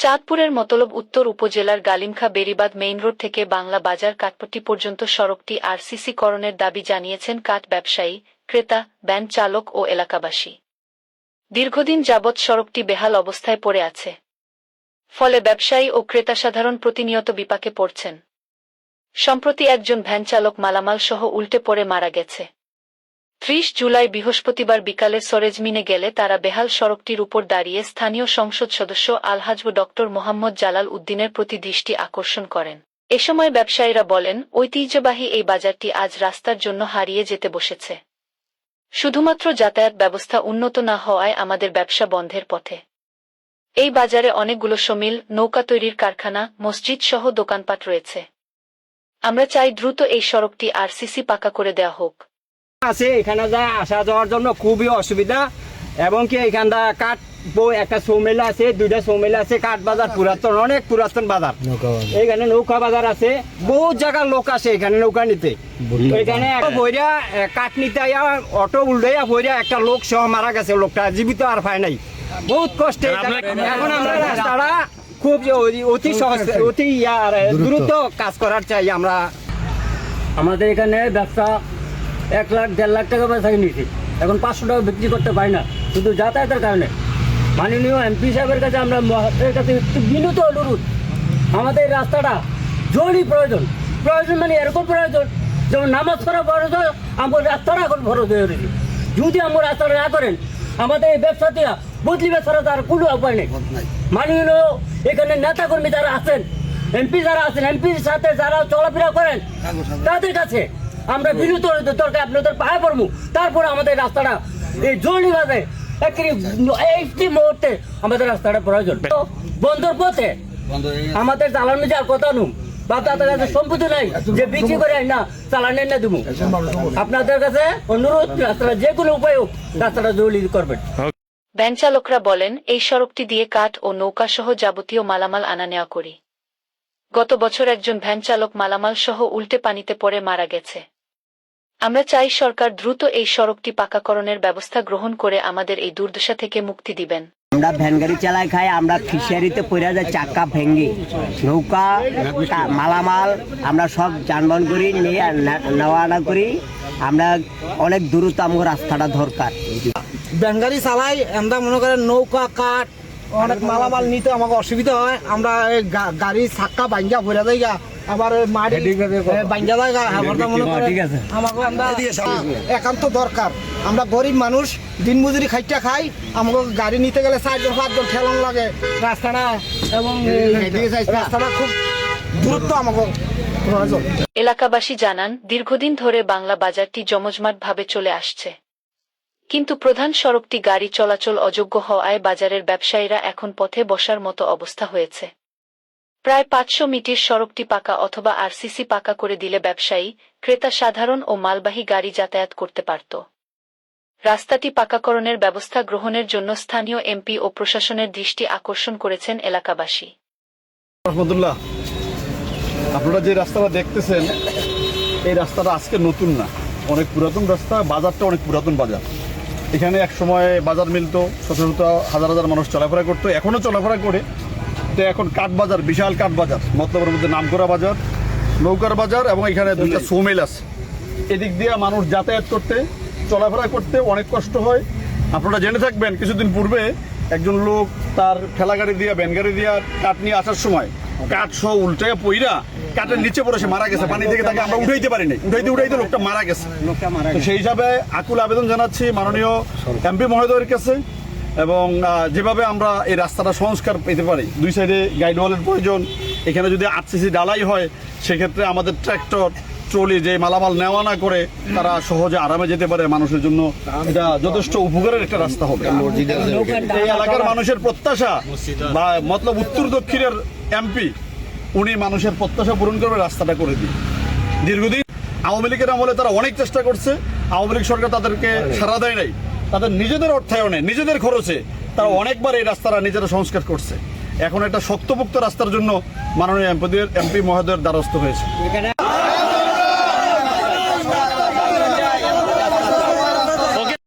চাঁদপুরের মতলব উত্তর উপজেলার গালিমখা বেড়িবাঁধ মেইন রোড থেকে বাংলা বাজার কাঠপট্টি পর্যন্ত সড়কটি আরসিসি করণের দাবি জানিয়েছেন কাঠ ব্যবসায়ী, ক্রেতা, ভ্যান চালক ও এলাকাবাসী। দীর্ঘদিন যাবৎ সড়কটি বেহাল অবস্থায় পড়ে আছে। ফলে ব্যবসায়ী ও ক্রেতা সাধারণ প্রতিনিয়ত বিপাকে পড়ছেন। সম্প্রতি একজন ভ্যান চালক মালামাল সহ উল্টে পড়ে মারা গেছে। ৩০ জুলাই বৃহস্পতিবার বিকালে সরেজমিনে গেলে তারা বেহাল সড়কটির উপর দাঁড়িয়ে স্থানীয় সংসদ সদস্য আলহাজ্ব ডক্টর মোহাম্মদ জালাল উদ্দিনের প্রতি দৃষ্টি আকর্ষণ করেন। এ সময় ব্যবসায়ীরা বলেন, ঐতিহ্যবাহী এই বাজারটি আজ রাস্তার জন্য হারিয়ে যেতে বসেছে। শুধুমাত্র যাতায়াত ব্যবস্থা উন্নত না হওয়ায় আমাদের ব্যবসা বন্ধের পথে। এই বাজারে অনেকগুলো সমিল, নৌকা তৈরির কারখানা, মসজিদ সহ দোকানপাট রয়েছে। আমরা চাই দ্রুত এই সড়কটি আরসিসি পাকা করে দেওয়া হোক। আছে এখানে যা আসা যাওয়ার জন্য খুবই অসুবিধা, এবং কি এখানটা কাঠ একটা সৌমিল আছে, দুইটা সৌমিল আছে, কাঠ বাজার পুরাতন, অনেক পুরাতন বাজার। এখানে নৌকা বাজার আছে, বহুত জায়গার লোক আসে এখানে নৌকা নিতে। এখানে বইরা কাঠ নিতে অটো উল্টাইয়া বইরা একটা লোক সহ মারা গেছে, লোকটা জীবিত আর পায় নাই, বহুত কষ্টে। এখন আমরা রাস্তাটা খুব অতি সহজ, অতি দ্রুত কাজ করার চাই আমরা। আমাদের এখানে ব্যবসা 1 লাখ 1.5 লাখ টাকা বেচা নিয়েছি, এখন 500 টাকা বিক্রি করতে পারি না, শুধু যাতায়াতের কারণে। মাননীয় এমপি সাহেবের কাছে আমরা কাছে একটু বিনীত অনুরোধ, আমাদের এই রাস্তাটা জরুরি প্রয়োজন। প্রয়োজন মানে এরকম প্রয়োজন যেমন নামাজ পড়া ফরজ হয়, আমার রাস্তাটা এখন ফরজ হয়ে রয়েছে। যদি আমার রাস্তাটা না করেন, আমাদের এই ব্যবসাতে বদলিবে ছাড়া তার কোনো উপায় নেই। মাননীয় এখানে নেতাকর্মী যারা আছেন, এমপি যারা আছেন, এমপির সাথে যারা চলাফেরা করেন, তাদের কাছে আমরা বিরত দরকার আপনাদের পায়ে পড়বো। তারপরে আমাদের রাস্তাটা এই জরুরিভাবে একটি মুহূর্তে আমাদের রাস্তাটা প্রয়োজন। বন্দর পথে আমাদের চালানো যাওয়ার কথা নু, বা তাদের কাছে সম্পত্তি নাই যে বিক্রি করে না চালানি না দেবো। আপনাদের কাছে অনুরোধ, রাস্তাটা যে কোনো উপায় হোক রাস্তাটা জরুরি করবেন। ভ্যান চালকরা বলেন, এই সড়কটি দিয়ে কাঠ ও নৌকা সহ যাবতীয় মালামাল আনা নেওয়া করি। গত বছর একজন ভ্যান চালক মালামাল সহ উল্টে পানিতে পড়ে মারা গেছে। আমরা চাই সরকার দ্রুত এই সড়কটি পাকাকরণের ব্যবস্থা গ্রহণ করে আমাদের এই দুর্দশা থেকে মুক্তি দিবেন। আমরা ভ্যান গাড়ি চালাই খাই, আমরা ফিশারিতে পড়ে যায়, চাক্কা ভেঙ্গি, নৌকা মালামাল আমরা সব যানবাহন করি নিয়ে নেওয়া আনা করি। আমরা অনেক দূরত্ব, আমার রাস্তাটা দরকার। ভ্যান গাড়ি চালাই, আমরা মনে করেন নৌকা কাঠ অনেক মালামাল নিতে আমাকে অসুবিধা হয়। আমরা গাড়ি চাক্কা ভাঙ্গা ভরে যাই, আবার মাটি ভাঙ্গা যায়, মনে করেন আমাকে আমরা একান্ত দরকার। আমরা গরিব মানুষ, দিনমজুরি খাইটা খাই, আমাকে গাড়ি নিতে গেলে 4জন 5জন ঠেলান লাগে রাস্তাটা, এবং রাস্তাটা খুব দূরত্ব আমাকে প্রয়োজন। এলাকাবাসী জানান, দীর্ঘদিন ধরে বাংলা বাজারটি জমজমাটভাবে চলে আসছে, কিন্তু প্রধান সড়কটি গাড়ি চলাচল অযোগ্য হওয়ায় বাজারের ব্যবসায়ীরা এখন পথে বসার মতো অবস্থা হয়েছে। প্রায় 500 মিটার সড়কটি পাকা অথবা আরসিসি পাকা করে দিলে ব্যবসায়ী, ক্রেতা সাধারণ ও মালবাহী গাড়ি যাতায়াত করতে পারত। রাস্তাটি পাকাকরণের ব্যবস্থা গ্রহণের জন্য স্থানীয় এমপি ও প্রশাসনের দৃষ্টি আকর্ষণ করেছেন এলাকাবাসী। রহমতুল্লাহ, আপনারা যে রাস্তাটা দেখতেছেন, এই রাস্তাটা আজকে নতুন না, অনেক পুরাতন রাস্তা। বাজারটা অনেক পুরাতন বাজার। এখানে এক সময় বাজার মিলতো, শত শত হাজার হাজার মানুষ চলাফেরা করতো, এখনও চলাফেরা করে। তো এখন কাঠ বাজার, বিশাল কাঠ বাজার, মতলবের মধ্যে নামকরা বাজার, নৌকার বাজার, এবং এখানে 2টা সৌমিল আছে। এদিক দিয়ে মানুষ যাতায়াত করতে, চলাফেরা করতে অনেক কষ্ট হয়। আপনারা জেনে থাকবেন, কিছুদিন পূর্বে একজন লোক তার ঠেলা গাড়ি দিয়ে, ভ্যান গাড়ি দিয়ে কাঠ নিয়ে আসার সময় কাঠ সহ উল্টে পইরা কাঠের নিচে পড়ে সে মারা গেছে। পানি থেকে তাকে আমরা উঠাইতে পারিনি, উঠাইতে লোকটা মারা গেছে। তো সেই হিসাবে আকুল আবেদন জানাচ্ছি মাননীয় এমপি মহোদয়ের কাছে, এবং যেভাবে আমরা এই রাস্তাটা সংস্কার পেতে পারি, 2 সাইডে গাইডওয়ালের প্রয়োজন। এখানে যদি আরসিসি ডালাই হয়, সেক্ষেত্রে আমাদের ট্র্যাক্টর ট্রলি যে মালামাল নেওয়া না করে তারা সহজে আরামে যেতে পারে। মানুষের জন্য এটা যথেষ্ট উপকারের একটা রাস্তা হবে। এই এলাকার মানুষের প্রত্যাশা, বা মতলব উত্তর দক্ষিণের এমপি, উনি মানুষের প্রত্যাশা পূরণ করবে, রাস্তাটা করে দিয়ে। দীর্ঘদিন আওয়ামী লীগের আমলে তারা অনেক চেষ্টা করছে, আওয়ামী লীগ সরকার তাদেরকে সাড়া দেয় নাই। তাদের নিজেদের অর্থায়নে, নিজেদের খরচে তারা অনেকবার এই রাস্তাটা নিজেরা সংস্কার করছে। এখন একটা শক্তপোক্ত রাস্তার জন্য মাননীয় এমপি মহোদয়ের দ্বারস্থ হয়েছে।